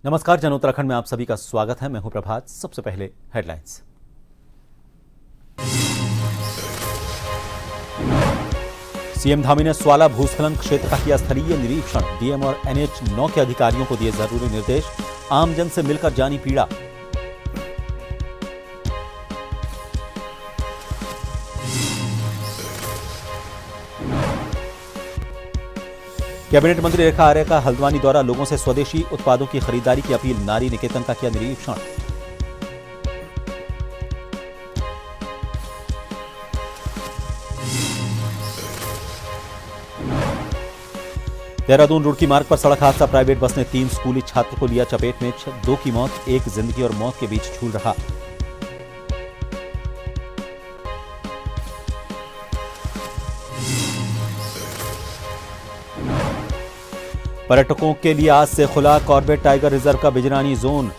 नमस्कार, जन उत्तराखंड में आप सभी का स्वागत है। मैं हूं प्रभात। सबसे पहले हेडलाइंस। सीएम धामी ने स्वाला भूस्खलन क्षेत्र का किया स्थलीय निरीक्षण। डीएम और एनएच 9 के अधिकारियों को दिए जरूरी निर्देश। आमजन से मिलकर जानी पीड़ा। कैबिनेट मंत्री रेखा आर्य का हल्द्वानी दौरा। लोगों से स्वदेशी उत्पादों की खरीदारी की अपील। नारी निकेतन का किया निरीक्षण। देहरादून रुड़की मार्ग पर सड़क हादसा। प्राइवेट बस ने 3 स्कूली छात्र को लिया चपेट में। 2 की मौत, एक जिंदगी और मौत के बीच झूल रहा। पर्यटकों के लिए आज से खुला कॉर्बेट टाइगर रिजर्व का बिजरानी जोन।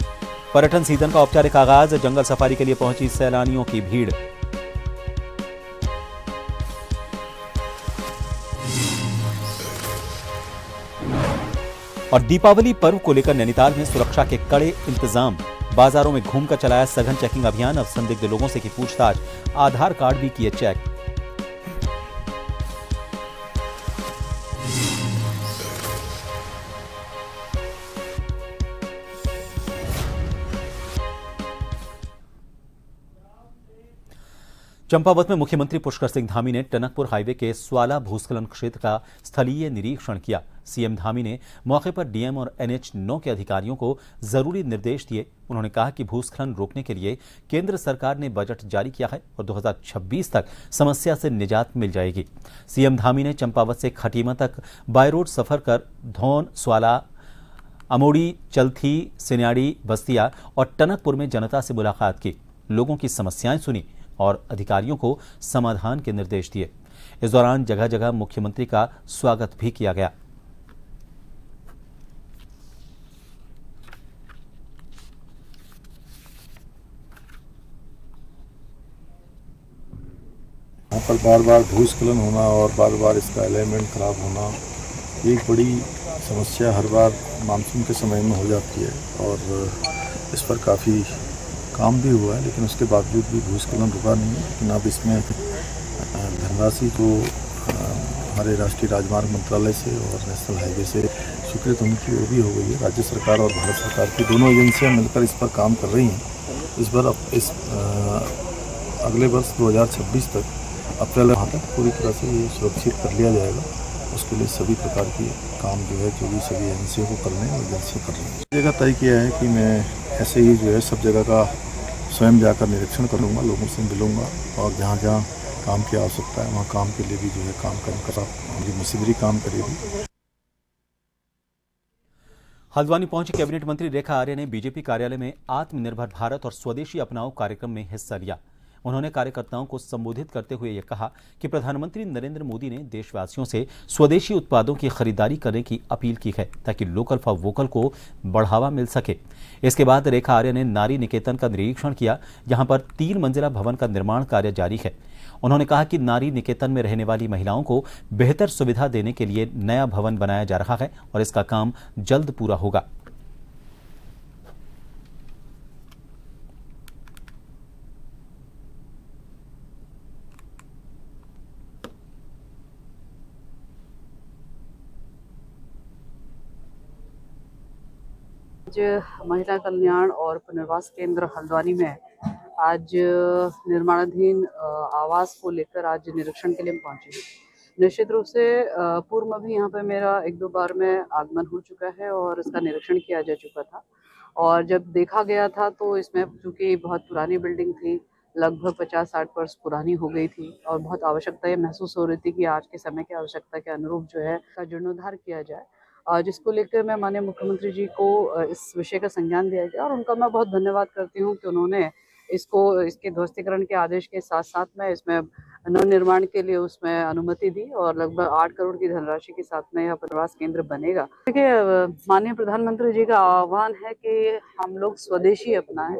पर्यटन सीजन का औपचारिक आगाज। जंगल सफारी के लिए पहुंची सैलानियों की भीड़। और दीपावली पर्व को लेकर नैनीताल में सुरक्षा के कड़े इंतजाम। बाजारों में घूमकर चलाया सघन चेकिंग अभियान। अब संदिग्ध लोगों से की पूछताछ। आधार कार्ड भी किए चेक। चंपावत में मुख्यमंत्री पुष्कर सिंह धामी ने टनकपुर हाईवे के स्वाला भूस्खलन क्षेत्र का स्थलीय निरीक्षण किया। सीएम धामी ने मौके पर डीएम और एनएच 9 के अधिकारियों को जरूरी निर्देश दिए। उन्होंने कहा कि भूस्खलन रोकने के लिए केंद्र सरकार ने बजट जारी किया है और 2026 तक समस्या से निजात मिल जाएगी। सीएम धामी ने चंपावत से खटीमा तक बाय रोड सफर कर धौन, स्वाला, अमोड़ी, चलथी, सिन्याड़ी, बस्तिया और टनकपुर में जनता से मुलाकात की। लोगों की समस्याएं सुनी और अधिकारियों को समाधान के निर्देश दिए। इस दौरान जगह जगह मुख्यमंत्री का स्वागत भी किया गया। यहाँ पर बार बार भूस्खलन होना और बार बार इसका अलाइनमेंट खराब होना एक बड़ी समस्या हर बार मानसून के समय में हो जाती है और इस पर काफ़ी काम भी हुआ है, लेकिन उसके बावजूद भी भूस्खलन रुका नहीं है। लेकिन अब इसमें धनराशि जो हमारे राष्ट्रीय राजमार्ग मंत्रालय से और नेशनल हाईवे से स्वीकृत होने की वो भी हो गई है। राज्य सरकार और भारत सरकार की दोनों एजेंसियां मिलकर इस पर काम कर रही हैं। इस बार इस अगले वर्ष 2026 तक अप्रैल माह तक पूरी तरह से ये सुरक्षित कर लिया जाएगा। उसके लिए सभी प्रकार के काम जो है, जो भी सभी एजेंसियों को करने हैं वो एजेंसियाँ कर रही हैं। जगह तय किया है कि मैं ऐसे ही जो है सब जगह का स्वयं जाकर निरीक्षण करूंगा, लोगों से मिलूंगा और जहाँ जहाँ काम की आवश्यकता है वहाँ काम के लिए भी जो है काम कर मेरी मशीनरी काम करेगी। हल्द्वानी पहुंचे कैबिनेट मंत्री रेखा आर्य ने बीजेपी कार्यालय में आत्मनिर्भर भारत और स्वदेशी अपनाओ कार्यक्रम में हिस्सा लिया। उन्होंने कार्यकर्ताओं को संबोधित करते हुए यह कहा कि प्रधानमंत्री नरेंद्र मोदी ने देशवासियों से स्वदेशी उत्पादों की खरीदारी करने की अपील की है ताकि लोकल फॉर वोकल को बढ़ावा मिल सके। इसके बाद रेखा आर्य ने नारी निकेतन का निरीक्षण किया, जहां पर 3 मंजिला भवन का निर्माण कार्य जारी है। उन्होंने कहा कि नारी निकेतन में रहने वाली महिलाओं को बेहतर सुविधा देने के लिए नया भवन बनाया जा रहा है और इसका काम जल्द पूरा होगा। आज महिला कल्याण और पुनर्वास केंद्र हल्द्वानी में आज निर्माणाधीन आवास को लेकर आज निरीक्षण के लिए पहुंचे हैं। निश्चित रूप से पूर्व में भी यहाँ पे मेरा 1-2 बार में आगमन हो चुका है और इसका निरीक्षण किया जा चुका था। और जब देखा गया था तो इसमें चूँकि बहुत पुरानी बिल्डिंग थी, लगभग 50-60 वर्ष पुरानी हो गई थी और बहुत आवश्यकता ये महसूस हो रही थी कि आज के समय की आवश्यकता के अनुरूप जो है का जीर्णोद्धार किया जाए, जिसको लेकर मैं माननीय मुख्यमंत्री जी को इस विषय का संज्ञान दिया गया और उनका मैं बहुत धन्यवाद करती हूँ कि उन्होंने इसके ध्वस्तीकरण के आदेश के साथ साथ में इसमें नवनिर्माण के लिए उसमें अनुमति दी और लगभग 8 करोड़ की धनराशि के साथ में यह पुनर्वास केंद्र बनेगा। देखिए, माननीय प्रधानमंत्री जी का आह्वान है कि हम लोग स्वदेशी अपनाएं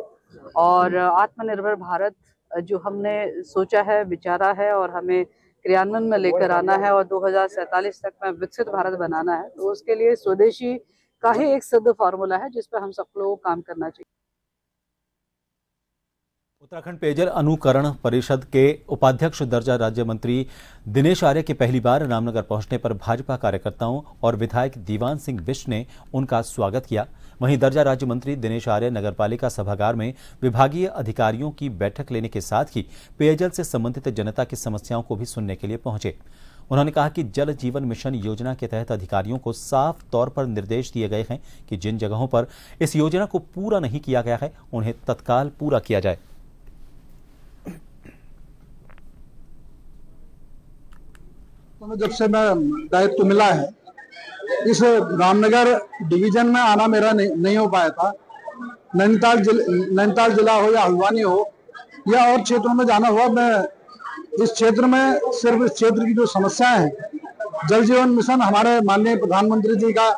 और आत्मनिर्भर भारत जो हमने सोचा है, विचारा है और हमें क्रियान्वयन में लेकर आना है और 2047 तक में विकसित भारत बनाना है, तो उसके लिए स्वदेशी का ही एक सिद्ध फार्मूला है जिस पर हम सब लोगों को काम करना चाहिए। उत्तराखंड पेयजल अनुकरण परिषद के उपाध्यक्ष दर्जा राज्य मंत्री दिनेश आर्य के पहली बार रामनगर पहुंचने पर भाजपा कार्यकर्ताओं और विधायक दीवान सिंह बिष्ट ने उनका स्वागत किया। वहीं दर्जा राज्य मंत्री दिनेश आर्य नगरपालिका सभागार में विभागीय अधिकारियों की बैठक लेने के साथ ही पेयजल से संबंधित जनता की समस्याओं को भी सुनने के लिए पहुंचे। उन्होंने कहा कि जल जीवन मिशन योजना के तहत अधिकारियों को साफ तौर पर निर्देश दिए गए हैं कि जिन जगहों पर इस योजना को पूरा नहीं किया गया है उन्हें तत्काल पूरा किया जाए। जब से मैं दायित्व मिला है, इस रामनगर डिवीजन में आना मेरा नहीं हो पाया था। नैनीताल जिला हो या हल्द्वानी हो या और क्षेत्रों में जाना हुआ। मैं इस क्षेत्र में सिर्फ इस क्षेत्र की जो समस्याएं हैं, जल जीवन मिशन हमारे माननीय प्रधानमंत्री जी का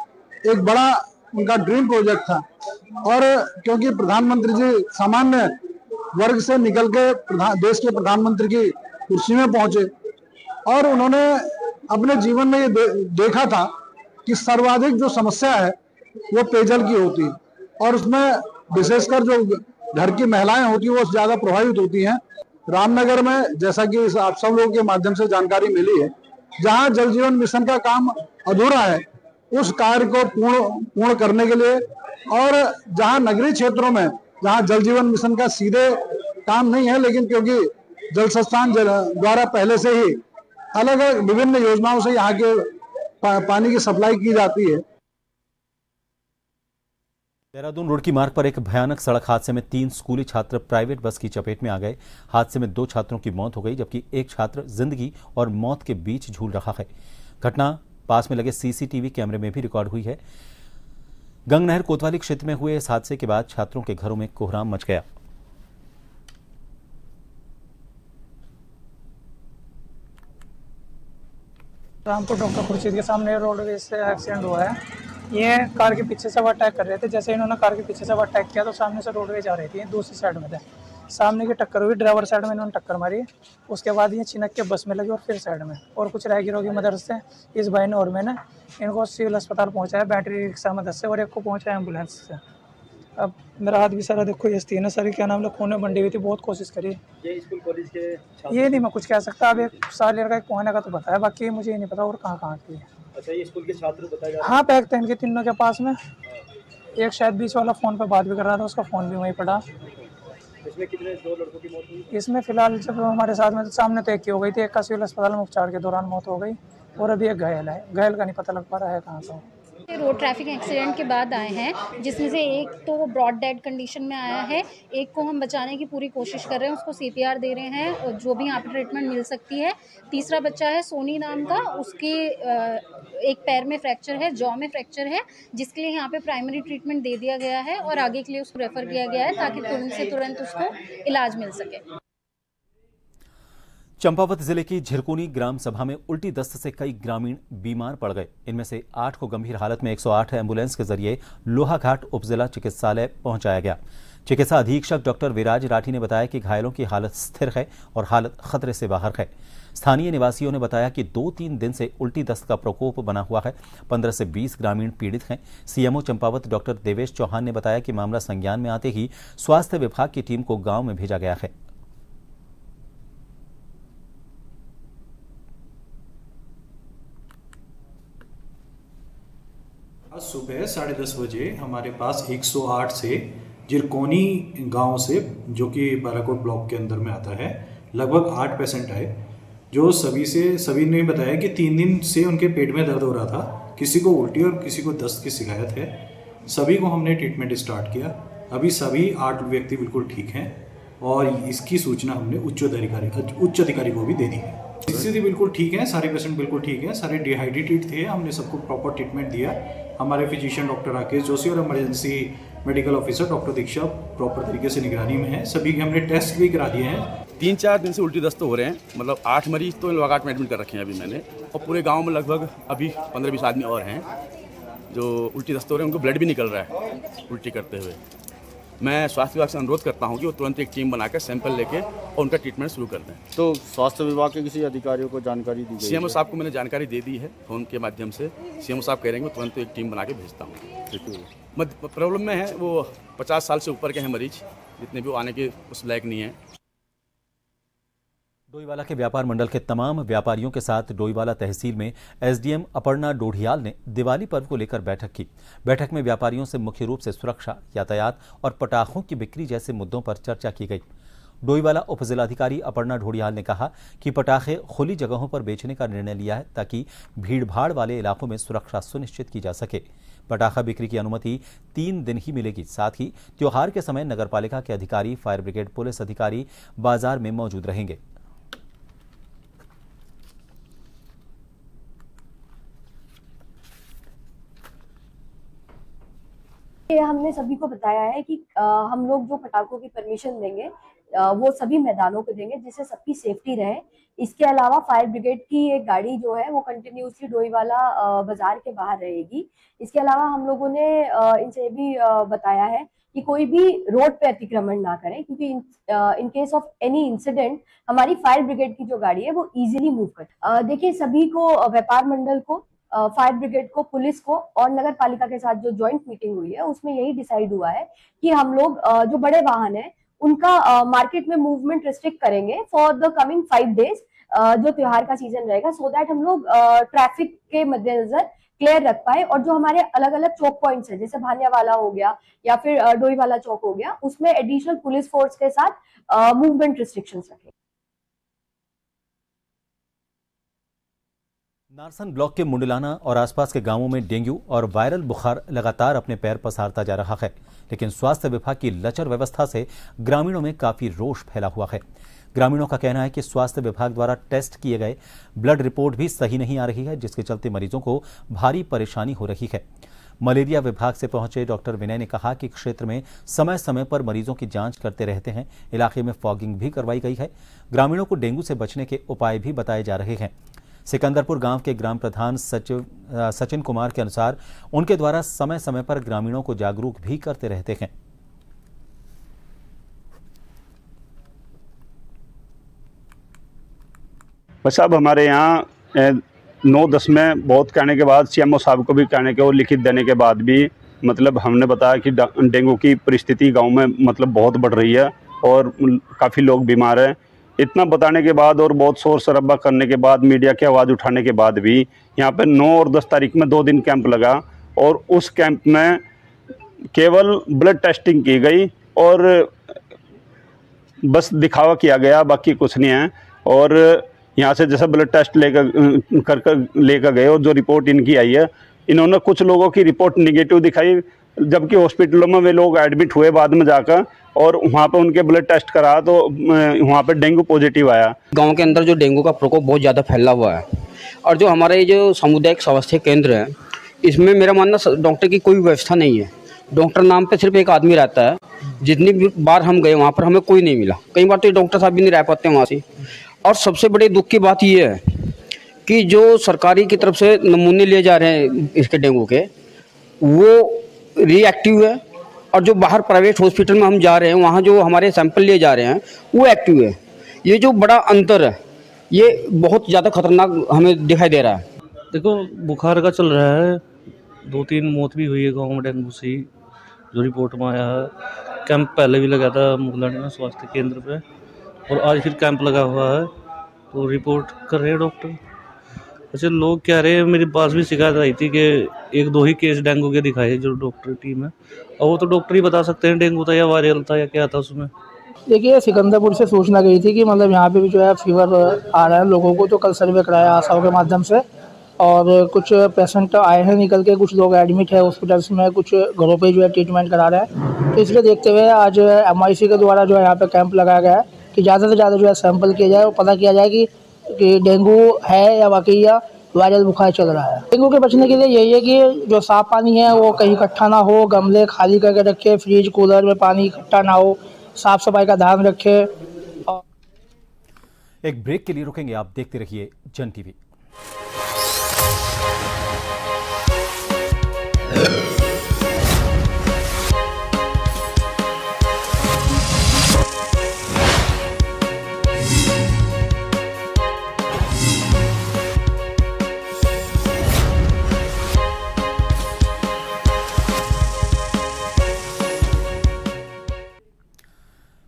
एक बड़ा उनका ड्रीम प्रोजेक्ट था और क्योंकि प्रधानमंत्री जी सामान्य वर्ग से निकल के देश के प्रधानमंत्री की कुर्सी में पहुंचे और उन्होंने अपने जीवन में ये देखा था कि सर्वाधिक जो समस्या है वो पेयजल की होती है और उसमें विशेषकर जो घर की महिलाएं होती हैं वो ज्यादा प्रभावित होती हैं। रामनगर में जैसा कि आप सब लोगों के माध्यम से जानकारी मिली है, जहां जल जीवन मिशन का काम अधूरा है उस कार्य को पूर्ण करने के लिए और जहां नगरीय क्षेत्रों में जहां जल जीवन मिशन का सीधे काम नहीं है, लेकिन क्योंकि जल संस्थान द्वारा पहले से ही अलग अलग विभिन्न योजनाओं से यहाँ के पानी की सप्लाई की जाती है। देहरादून रुड़की मार्ग पर एक भयानक सड़क हादसे में 3 स्कूली छात्र प्राइवेट बस की चपेट में आ गए। हादसे में 2 छात्रों की मौत हो गई जबकि एक छात्र जिंदगी और मौत के बीच झूल रहा है। घटना पास में लगे सीसीटीवी कैमरे में भी रिकॉर्ड हुई है। गंगनहर कोतवाली क्षेत्र में हुए इस हादसे के बाद छात्रों के घरों में कोहराम मच गया। रामपुर डॉक्टर खुर्शीद के सामने रोडवेज से एक्सीडेंट हुआ है। ये कार के पीछे से वो अटैक कर रहे थे। जैसे इन्होंने कार के पीछे से वो अटैक किया तो सामने से रोडवेज आ रही थी, दूसरी साइड में थे। सामने की टक्कर हुई, ड्राइवर साइड में इन्होंने टक्कर मारी। उसके बाद ये छिनक के बस में लगी और फिर साइड में और कुछ राहगीरों की मदद से इस भाई ने और मैंने इनको सिविल अस्पताल पहुँचाया बैटरी रिक्शा मदद से और एक को पहुँचाया एम्बुलेंस से। अब मेरा हाथ भी सारा देखो ये स्तीन है सारी, क्या नाम खून में बंडी हुई थी, बहुत कोशिश करी। ये स्कूल कॉलेज के ये नहीं मैं कुछ कह सकता। अब एक साल लड़का एक पहुँचने का तो बताया, बाकी मुझे ये नहीं पता और कहाँ की है। अच्छा, ये स्कूल के छात्र बताया? हाँ, पैक थे इनके तीनों के पास में। एक शायद बीच वाला फ़ोन पे बात भी कर रहा था, उसका फ़ोन भी वहीं पड़ा। इसमें कितने 2 लड़कों की मौत हुई? इसमें फिलहाल जब हमारे साथ में सामने तो एक की हो गई थी, एक का सिविल अस्पताल में उपचार के दौरान मौत हो गई और अभी एक घायल है। घायल का नहीं पता लग पा रहा है कहाँ का। रोड ट्रैफिक एक्सीडेंट के बाद आए हैं, जिसमें से एक तो वो ब्रॉड डेड कंडीशन में आया है, एक को हम बचाने की पूरी कोशिश कर रहे हैं, उसको CPR दे रहे हैं और जो भी यहाँ पे ट्रीटमेंट मिल सकती है। तीसरा बच्चा है सोनी नाम का, उसके एक पैर में फ्रैक्चर है, जॉ में फ्रैक्चर है, जिसके लिए यहाँ पे प्राइमरी ट्रीटमेंट दे दिया गया है और आगे के लिए उसको रेफ़र किया गया है ताकि तुरंत से तुरंत उसको इलाज मिल सके। चंपावत जिले की झिरकुनी ग्राम सभा में उल्टी दस्त से कई ग्रामीण बीमार पड़ गए। इनमें से 8 को गंभीर हालत में 108 एम्बुलेंस के जरिए लोहाघाट उपजिला चिकित्सालय पहुंचाया गया। चिकित्सा अधीक्षक डॉक्टर विराज राठी ने बताया कि घायलों की हालत स्थिर है और हालत खतरे से बाहर है। स्थानीय निवासियों ने बताया कि 2-3 दिन से उल्टी दस्त का प्रकोप बना हुआ है। 15 से 20 ग्रामीण पीड़ित हैं। सीएमओ चंपावत डॉक्टर देवेश चौहान ने बताया कि मामला संज्ञान में आते ही स्वास्थ्य विभाग की टीम को गांव में भेजा गया है। आज सुबह 10:30 बजे हमारे पास 108 से झिरकुनी गांव से, जो कि बालाकोट ब्लॉक के अंदर में आता है, लगभग 8 पेशेंट आए, जो सभी ने बताया कि 3 दिन से उनके पेट में दर्द हो रहा था। किसी को उल्टी और किसी को दस्त की शिकायत है। सभी को हमने ट्रीटमेंट स्टार्ट किया। अभी सभी 8 व्यक्ति बिल्कुल ठीक हैं और इसकी सूचना हमने उच्च अधिकारी को भी दे दी है। स्थिति बिल्कुल ठीक है, सारे पेशेंट बिल्कुल ठीक हैं। सारे डिहाइड्रेटेड थे, हमने सबको प्रॉपर ट्रीटमेंट दिया। हमारे फिजिशियन डॉक्टर राकेश जोशी और इमरजेंसी मेडिकल ऑफिसर डॉक्टर दीक्षा प्रॉपर तरीके से निगरानी में है। सभी के हमने टेस्ट भी करा दिए हैं। 3-4 दिन से उल्टी दस्त हो रहे हैं, मतलब 8 मरीज तो लगातार में एडमिट कर रखे हैं अभी मैंने, और पूरे गांव में लगभग अभी 15-20 आदमी और हैं जो उल्टी दस्त हो रहे हैं, उनको ब्लड भी निकल रहा है उल्टी करते हुए। मैं स्वास्थ्य विभाग से अनुरोध करता हूं कि वो तुरंत एक टीम बनाकर सैंपल लेके और उनका ट्रीटमेंट शुरू कर दें। तो स्वास्थ्य विभाग के किसी अधिकारियों को जानकारी दी गई? सीएमओ साहब को मैंने जानकारी दे दी है फ़ोन के माध्यम से। सीएमओ साहब कह रहे हैं कि तुरंत एक टीम बना के भेजता हूँ। प्रॉब्लम में है वो 50 साल से ऊपर के हैं मरीज, जितने भी वो आने के उस लायक नहीं है। डोईवाला के व्यापार मंडल के तमाम व्यापारियों के साथ डोईवाला तहसील में एसडीएम अपर्णा डोढियाल ने दिवाली पर्व को लेकर बैठक की। बैठक में व्यापारियों से मुख्य रूप से सुरक्षा, यातायात और पटाखों की बिक्री जैसे मुद्दों पर चर्चा की गई। डोईवाला उपजिलाधिकारी अपर्णा डोढियाल ने कहा कि पटाखे खुली जगहों पर बेचने का निर्णय लिया है ताकि भीड़भाड़ वाले इलाकों में सुरक्षा सुनिश्चित की जा सके। पटाखा बिक्री की अनुमति 3 दिन ही मिलेगी। साथ ही त्योहार के समय नगरपालिका के अधिकारी, फायर ब्रिगेड, पुलिस अधिकारी बाजार में मौजूद रहेंगे। हमने सभी को बताया है कि हम लोग जो पटाखों की परमिशन देंगे वो सभी मैदानों पे देंगे जिससे सबकी सेफ्टी रहे। इसके अलावा फायर ब्रिगेड की एक गाड़ी जो है वो कंटिन्यूसली डोईवाला बाजार के बाहर रहेगी। इसके अलावा हम लोगों ने इनसे भी बताया है कि कोई भी रोड पे अतिक्रमण ना करें, क्योंकि in case of any incident हमारी फायर ब्रिगेड की जो गाड़ी है वो इजीली मूव कर। देखिए, सभी को, व्यापार मंडल को, फायर ब्रिगेड को, पुलिस को और नगर पालिका के साथ जो ज्वाइंट मीटिंग हुई है उसमें यही डिसाइड हुआ है कि हम लोग जो बड़े वाहन है उनका मार्केट में मूवमेंट रिस्ट्रिक्ट करेंगे फॉर द कमिंग 5 डेज जो त्योहार का सीजन रहेगा, सो दैट हम लोग ट्रैफिक के मद्देनजर क्लियर रख पाए। और जो हमारे अलग अलग चौक पॉइंट्स है, जैसे भानियावाला हो गया या फिर डोईवाला चौक हो गया, उसमें एडिशनल पुलिस फोर्स के साथ मूवमेंट रिस्ट्रिक्शंस रखें। नारसन ब्लॉक के मुंडलाना और आसपास के गांवों में डेंगू और वायरल बुखार लगातार अपने पैर पसारता जा रहा है, लेकिन स्वास्थ्य विभाग की लचर व्यवस्था से ग्रामीणों में काफी रोष फैला हुआ है। ग्रामीणों का कहना है कि स्वास्थ्य विभाग द्वारा टेस्ट किए गए ब्लड रिपोर्ट भी सही नहीं आ रही है, जिसके चलते मरीजों को भारी परेशानी हो रही है। मलेरिया विभाग से पहुंचे डॉक्टर विनय ने कहा कि क्षेत्र में समय समय पर मरीजों की जांच करते रहते हैं। इलाके में फॉगिंग भी करवाई गई है। ग्रामीणों को डेंगू से बचने के उपाय भी बताए जा रहे हैं। सिकंदरपुर गांव के ग्राम प्रधान सचिन कुमार के अनुसार उनके द्वारा समय समय पर ग्रामीणों को जागरूक भी करते रहते हैं। बस अब हमारे यहाँ 9-10 में बहुत कहने के बाद, सीएमओ साहब को भी कहने के और लिखित देने के बाद भी मतलब हमने बताया कि डेंगू की परिस्थिति गांव में मतलब बहुत बढ़ रही है और काफ़ी लोग बीमार हैं। इतना बताने के बाद और बहुत शोर शराबा करने के बाद, मीडिया की आवाज़ उठाने के बाद भी यहाँ पे 9 और 10 तारीख में 2 दिन कैंप लगा और उस कैंप में केवल ब्लड टेस्टिंग की गई और बस दिखावा किया गया, बाकी कुछ नहीं है। और यहाँ से जैसा ब्लड टेस्ट लेकर गए और जो रिपोर्ट इनकी आई है, इन्होंने कुछ लोगों की रिपोर्ट निगेटिव दिखाई, जबकि हॉस्पिटलों में वे लोग एडमिट हुए बाद में जाकर और वहाँ पे उनके ब्लड टेस्ट करा तो वहाँ पे डेंगू पॉजिटिव आया। गांव के अंदर जो डेंगू का प्रकोप बहुत ज़्यादा फैला हुआ है और जो हमारे ये जो सामुदायिक स्वास्थ्य केंद्र है, इसमें मेरा मानना डॉक्टर की कोई व्यवस्था नहीं है। डॉक्टर नाम पे सिर्फ एक आदमी रहता है। जितनी भी बार हम गए वहाँ पर हमें कोई नहीं मिला। कई बार तो डॉक्टर साहब भी नहीं रह पाते वहाँ से। और सबसे बड़ी दुख की बात ये है कि जो सरकारी की तरफ से नमूने लिए जा रहे हैं इसके डेंगू के, वो रिएक्टिव है और जो बाहर प्राइवेट हॉस्पिटल में हम जा रहे हैं वहाँ जो हमारे सैंपल लिए जा रहे हैं वो एक्टिव है। ये जो बड़ा अंतर है ये बहुत ज़्यादा खतरनाक हमें दिखाई दे रहा है। देखो, बुखार का चल रहा है, 2-3 मौत भी हुई है गाँव में डेंगू से, जो रिपोर्ट में आया है। कैंप पहले भी लगा था मुगलानी स्वास्थ्य केंद्र पे और आज फिर कैंप लगा हुआ है, तो रिपोर्ट कर रहे हैं डॉक्टर। अच्छा, लोग कह रहे हैं, मेरे पास भी शिकायत आई थी कि 1-2 ही केस डेंगू के दिखाए जो डॉक्टर टीम है, और वो तो डॉक्टर ही बता सकते हैं डेंगू था या वायरल था या क्या था उसमें। देखिए, सिकंदरपुर से सूचना गई थी कि मतलब यहाँ पे भी जो है फीवर आ रहा है लोगों को, तो कल सर्वे कराया आशाओं के माध्यम से और कुछ पेशेंट आए हैं निकल के, कुछ लोग एडमिट है हॉस्पिटल्स में, कुछ घरों पे जो है ट्रीटमेंट करा रहे हैं। तो इसलिए देखते हुए आज MIC के द्वारा जो है यहाँ पे कैंप लगाया गया है कि ज़्यादा से ज़्यादा जो है सैंपल किया जाए और पता किया जाए कि डेंगू है या वाकई या वायरल बुखार चल रहा है। डेंगू के बचने के लिए यही है कि जो साफ पानी है वो कहीं इकट्ठा ना हो, गमले खाली करके रखे, फ्रिज कूलर में पानी इकट्ठा ना हो, साफ सफाई का ध्यान रखे। एक ब्रेक के लिए रुकेंगे, आप देखते रहिए जन टीवी।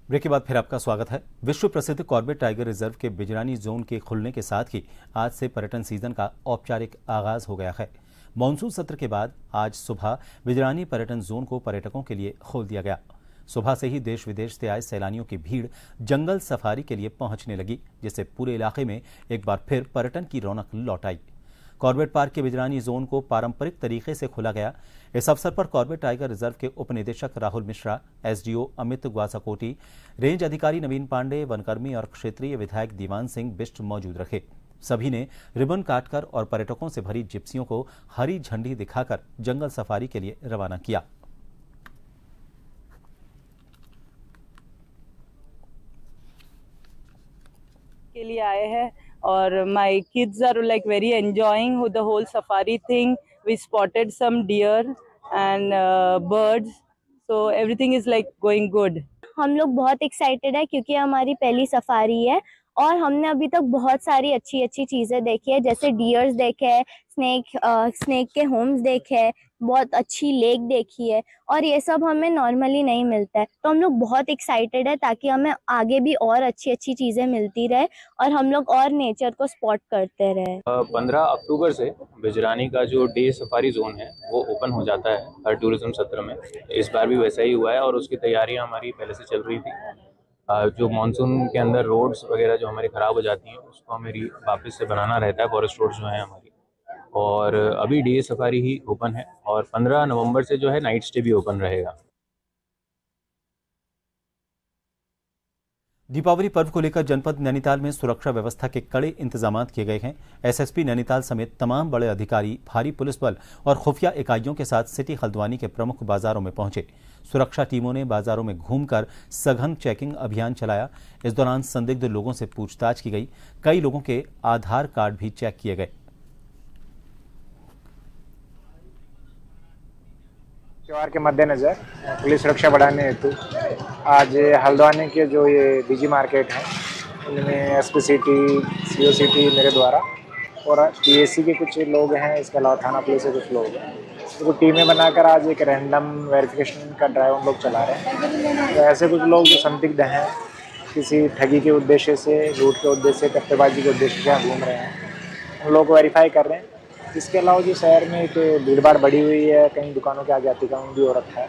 ब्रेक के बाद फिर आपका स्वागत है। विश्व प्रसिद्ध कॉर्बेट टाइगर रिजर्व के बिजरानी जोन के खुलने के साथ ही आज से पर्यटन सीजन का औपचारिक आगाज हो गया है। मॉनसून सत्र के बाद आज सुबह बिजरानी पर्यटन जोन को पर्यटकों के लिए खोल दिया गया। सुबह से ही देश विदेश से आए सैलानियों की भीड़ जंगल सफारी के लिए पहुंचने लगी, जिससे पूरे इलाके में एक बार फिर पर्यटन की रौनक लौट आई। कॉर्बेट पार्क के बिजरानी जोन को पारंपरिक तरीके से खोला गया। इस अवसर पर कॉर्बेट टाइगर रिजर्व के उप निदेशक राहुल मिश्रा, एसडीओ अमित ग्वासाकोटी, रेंज अधिकारी नवीन पांडे, वनकर्मी और क्षेत्रीय विधायक दीवान सिंह बिष्ट मौजूद रहे। सभी ने रिबन काटकर और पर्यटकों से भरी जिप्सियों को हरी झंडी दिखाकर जंगल सफारी के लिए रवाना किया। के लिए आए हैं और my kids are like very enjoying the whole safari thing. We spotted some deer and birds, so everything is like going good. हम लोग बहुत एक्साइटेड है क्योंकि हमारी पहली सफारी है और हमने अभी तक बहुत सारी अच्छी अच्छी चीजें देखी है, जैसे डियर्स देखे है, स्नेक के होम्स देखे है, बहुत अच्छी लेक देखी है और ये सब हमें नॉर्मली नहीं मिलता है। तो हम लोग बहुत एक्साइटेड है ताकि हमें आगे भी और अच्छी अच्छी चीजें मिलती रहे और हम लोग और नेचर को स्पॉट करते रहे। 15 अक्टूबर से बिजरानी का जो डे सफारी जोन है वो ओपन हो जाता है हर टूरिज्म सत्र में। इस बार भी वैसा ही हुआ है और उसकी तैयारियां हमारी पहले से चल रही थी। जो मानसून के अंदर रोड्स वगैरह जो हमारी ख़राब हो जाती हैं उसको हमें वापस से बनाना रहता है, फॉरेस्ट रोड्स जो हैं हमारी। और अभी डे सफारी ही ओपन है और 15 नवंबर से जो है नाइट स्टे भी ओपन रहेगा। दीपावली पर्व को लेकर जनपद नैनीताल में सुरक्षा व्यवस्था के कड़े इंतजाम किए गए हैं। एसएसपी नैनीताल समेत तमाम बड़े अधिकारी भारी पुलिस बल और खुफिया इकाइयों के साथ सिटी हल्द्वानी के प्रमुख बाजारों में पहुंचे। सुरक्षा टीमों ने बाजारों में घूमकर सघन चेकिंग अभियान चलाया। इस दौरान संदिग्ध लोगों से पूछताछ की गई। कई लोगों के आधार कार्ड भी चेक किए गए। त्योहार के मद्देनजर पुलिस सुरक्षा बढ़ाने हेतु आज हल्द्वानी के जो ये बीजी मार्केट है इनमें एसपी सिटी, सीओ सिटी मेरे द्वारा और पीएससी के कुछ लोग हैं, इसके अलावा थाना पुलिस के कुछ लोग हैं, तो टीमें बनाकर आज एक रैंडम वेरिफिकेशन का ड्राइव हम लोग चला रहे हैं। तो ऐसे कुछ लोग जो संदिग्ध हैं, किसी ठगी के उद्देश्य से, लूट के उद्देश्य से, कत्तेबाजी के उद्देश्य से घूम रहे हैं, उन लोगों को वेरीफाई कर रहे हैं। इसके अलावा जो शहर में एक भीड़-भाड़ बढ़ी हुई है, कई दुकानों के आगे अतिक्रमण भी हो रखा है,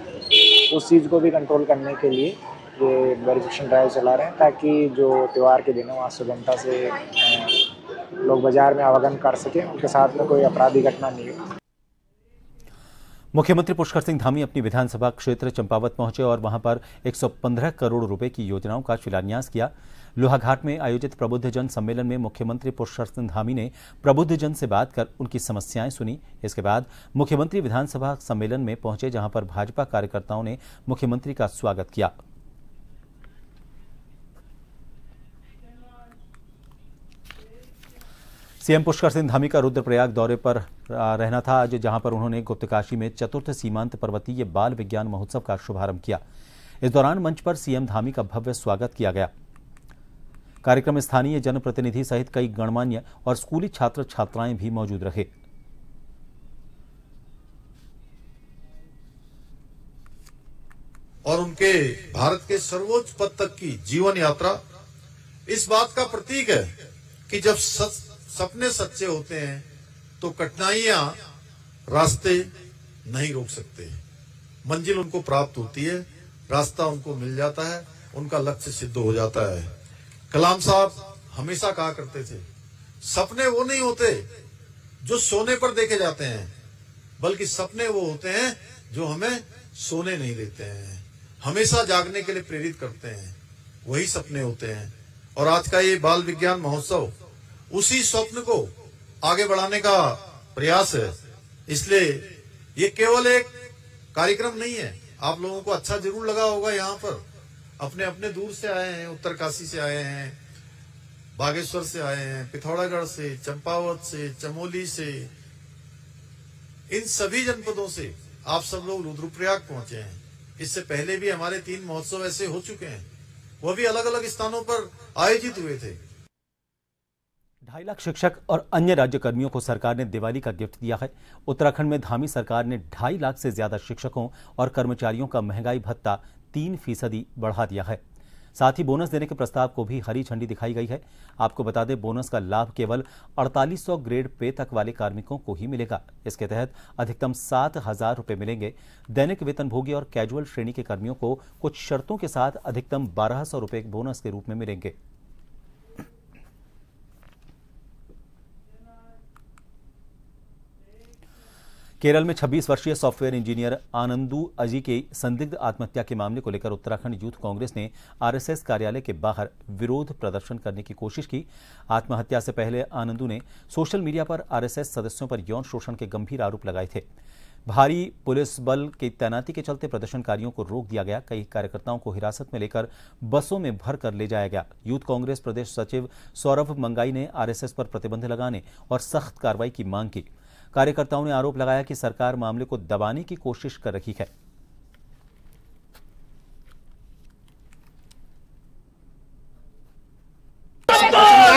उस चीज़ को भी कंट्रोल करने के लिए ये वेरिफिकेशन ड्राइव चला रहे हैं ताकि जो त्यौहार के दिनों वहाँ सुगमता से लोग बाजार में आवागमन कर सकें, उनके साथ में कोई अपराधी घटना नहीं हो। मुख्यमंत्री पुष्कर सिंह धामी अपनी विधानसभा क्षेत्र चंपावत पहुंचे और वहां पर 115 करोड़ रुपए की योजनाओं का शिलान्यास किया। लोहाघाट में आयोजित प्रबुद्धजन सम्मेलन में मुख्यमंत्री पुष्कर सिंह धामी ने प्रबुद्धजन से बात कर उनकी समस्याएं सुनी। इसके बाद मुख्यमंत्री विधानसभा सम्मेलन में पहुंचे, जहां पर भाजपा कार्यकर्ताओं ने मुख्यमंत्री का स्वागत किया। सीएम पुष्कर सिंह धामी का रुद्रप्रयाग दौरे पर रहना था आज, जहां पर उन्होंने गुप्तकाशी में चतुर्थ सीमांत पर्वतीय बाल विज्ञान महोत्सव का शुभारंभ किया। इस दौरान मंच पर सीएम धामी का भव्य स्वागत किया गया। कार्यक्रम में स्थानीय जनप्रतिनिधि सहित कई गणमान्य और स्कूली छात्र छात्राएं भी मौजूद रहे। और उनके भारत के सर्वोच्च पद तक की जीवन यात्रा इस बात का प्रतीक है कि जब सपने सच्चे होते हैं तो कठिनाइयां रास्ते नहीं रोक सकते। मंजिल उनको प्राप्त होती है, रास्ता उनको मिल जाता है, उनका लक्ष्य सिद्ध हो जाता है। कलाम साहब हमेशा कहा करते थे, सपने वो नहीं होते जो सोने पर देखे जाते हैं, बल्कि सपने वो होते हैं जो हमें सोने नहीं देते हैं, हमेशा जागने के लिए प्रेरित करते हैं, वही सपने होते हैं। और आज का ये बाल विज्ञान महोत्सव उसी स्वप्न को आगे बढ़ाने का प्रयास है। इसलिए ये केवल एक कार्यक्रम नहीं है। आप लोगों को अच्छा जरूर लगा होगा, यहाँ पर अपने अपने दूर से आए हैं, उत्तरकाशी से आए हैं, बागेश्वर से आए हैं, पिथौरागढ़ से, चंपावत से, चमोली से, इन सभी जनपदों से आप सब लोग रुद्रप्रयाग पहुंचे हैं। इससे पहले भी हमारे 3 महोत्सव ऐसे हो चुके हैं, वो भी अलग अलग स्थानों पर आयोजित हुए थे। 2.5 लाख शिक्षक और अन्य राज्य कर्मियों को सरकार ने दिवाली का गिफ्ट दिया है। उत्तराखंड में धामी सरकार ने 2.5 लाख से ज्यादा शिक्षकों और कर्मचारियों का महंगाई भत्ता 3% बढ़ा दिया है। साथ ही बोनस देने के प्रस्ताव को भी हरी झंडी दिखाई गई है। आपको बता दें, बोनस का लाभ केवल 4800 ग्रेड पे तक वाले कार्मिकों को ही मिलेगा। इसके तहत अधिकतम 7,000 रुपये मिलेंगे। दैनिक वेतनभोगी और कैजुअल श्रेणी के कर्मियों को कुछ शर्तों के साथ अधिकतम 1200 रुपये बोनस के रूप में मिलेंगे। केरल में 26 वर्षीय सॉफ्टवेयर इंजीनियर आनंदू अजी के संदिग्ध आत्महत्या के मामले को लेकर उत्तराखंड यूथ कांग्रेस ने आरएसएस कार्यालय के बाहर विरोध प्रदर्शन करने की कोशिश की। आत्महत्या से पहले आनंदू ने सोशल मीडिया पर आरएसएस सदस्यों पर यौन शोषण के गंभीर आरोप लगाए थे। भारी पुलिस बल की तैनाती के चलते प्रदर्शनकारियों को रोक दिया गया। कई कार्यकर्ताओं को हिरासत में लेकर बसों में भर कर ले जाया गया। यूथ कांग्रेस प्रदेश सचिव सौरभ मंगाई ने आरएसएस पर प्रतिबंध लगाने और सख्त कार्रवाई की मांग की। कार्यकर्ताओं ने आरोप लगाया कि सरकार मामले को दबाने की कोशिश कर रही है।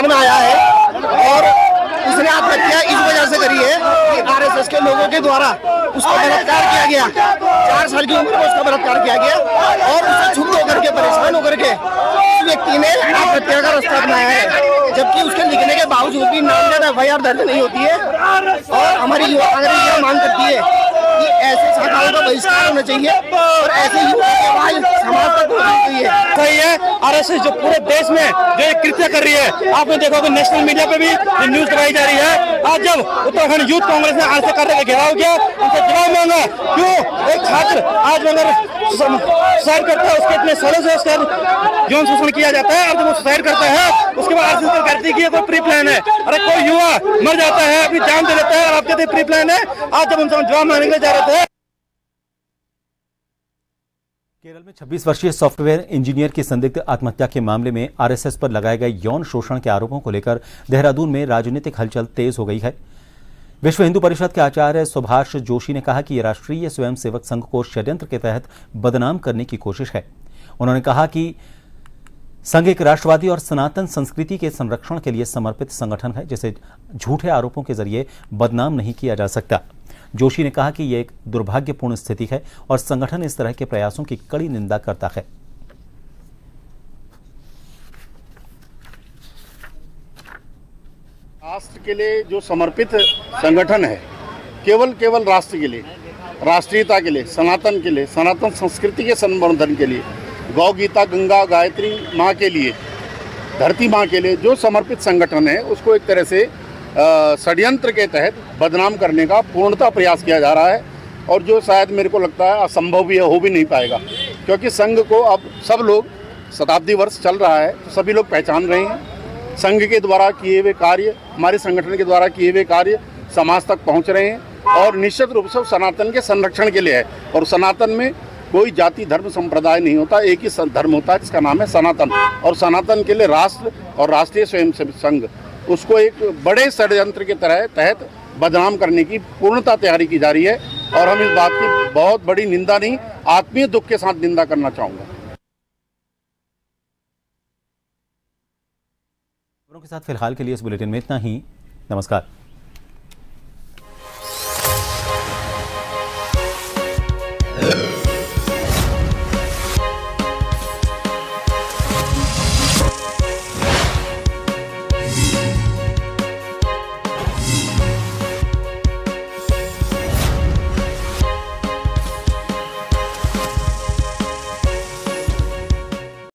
में आया है और उसने आत्महत्या इस वजह से करी है कि आरएसएस के लोगों के द्वारा उसका बलात्कार किया गया। 4 साल की उम्र में उसका बलात्कार किया गया और उससे क्षुब्ध होकर के, परेशान होकर के उस व्यक्ति ने आत्महत्या का रास्ता अपनाया है, जबकि उसके लिखने के बावजूद भी नामजद एफआईआर दर्ज नहीं होती है। और हमारी युवा कांग्रेस यह मांग करती है कि ऐसे शाखाओं का बहिष्कार होना चाहिए और ऐसे युवाओं की आवाज समाज तक पहुंचनी चाहिए। सही है, आरएसएस जो पूरे देश में जो एक कृत्य कर रही है, आपने देखा कि नेशनल मीडिया पे भी न्यूज कराई जा रही है। आज जब उत्तराखंड यूथ कांग्रेस ने आरएसएस कार्य का घेराव किया, उनसे जवाब मांगा क्यों एक छात्र आज अगर सुसाइड करता है उसके इतने सालों से उसका यौन शोषण किया जाता है, और जब वो सुसाइड करता है उसके बाद आरएसएस कहती है कि ये कोई प्री प्लान है। अरे कोई युवा मर जाता है, अपनी जान दे देता है और आप कहते हैं प्री प्लान है। आज जब उनसे जवाब मांगने के लिए जा रहे थे। केरल में 26 वर्षीय सॉफ्टवेयर इंजीनियर की संदिग्ध आत्महत्या के मामले में आरएसएस पर लगाए गए यौन शोषण के आरोपों को लेकर देहरादून में राजनीतिक हलचल तेज हो गई है। विश्व हिंदू परिषद के आचार्य सुभाष जोशी ने कहा कि यह राष्ट्रीय स्वयंसेवक संघ को षड्यंत्र के तहत बदनाम करने की कोशिश है। उन्होंने कहा कि संघ एक राष्ट्रवादी और सनातन संस्कृति के संरक्षण के लिए समर्पित संगठन है, जिसे झूठे आरोपों के जरिए बदनाम नहीं किया जा सकता। जोशी ने कहा कि यह एक दुर्भाग्यपूर्ण स्थिति है और संगठन इस तरह के प्रयासों की कड़ी निंदा करता है। राष्ट्र के लिए जो समर्पित संगठन है, केवल राष्ट्र के लिए, राष्ट्रीयता के लिए, सनातन के लिए, सनातन संस्कृति के संवर्धन के लिए, गौ गीता, गंगा, गायत्री माँ के लिए, धरती माँ के लिए जो समर्पित संगठन है, उसको एक तरह से षड्यंत्र के तहत बदनाम करने का पूर्णतः प्रयास किया जा रहा है, और जो शायद मेरे को लगता है असंभव भी हो भी नहीं पाएगा, क्योंकि संघ को अब सब लोग, शताब्दी वर्ष चल रहा है तो सभी लोग पहचान रहे हैं। संघ के द्वारा किए हुए कार्य, हमारे संगठन के द्वारा किए हुए कार्य समाज तक पहुंच रहे हैं, और निश्चित रूप से सनातन के संरक्षण के लिए है। और सनातन में कोई जाति धर्म संप्रदाय नहीं होता, एक ही धर्म होता है जिसका नाम है सनातन। और सनातन के लिए राष्ट्र और राष्ट्रीय स्वयंसेवक संघ उसको एक बड़े षड्यंत्र के तहत बदनाम करने की पूर्णतः तैयारी की जा रही है, और हम इस बात की बहुत बड़ी निंदा नहीं, आत्मीय दुख के साथ निंदा करना चाहूँगा। खबरों के साथ फिलहाल के लिए इस बुलेटिन में इतना ही। नमस्कार।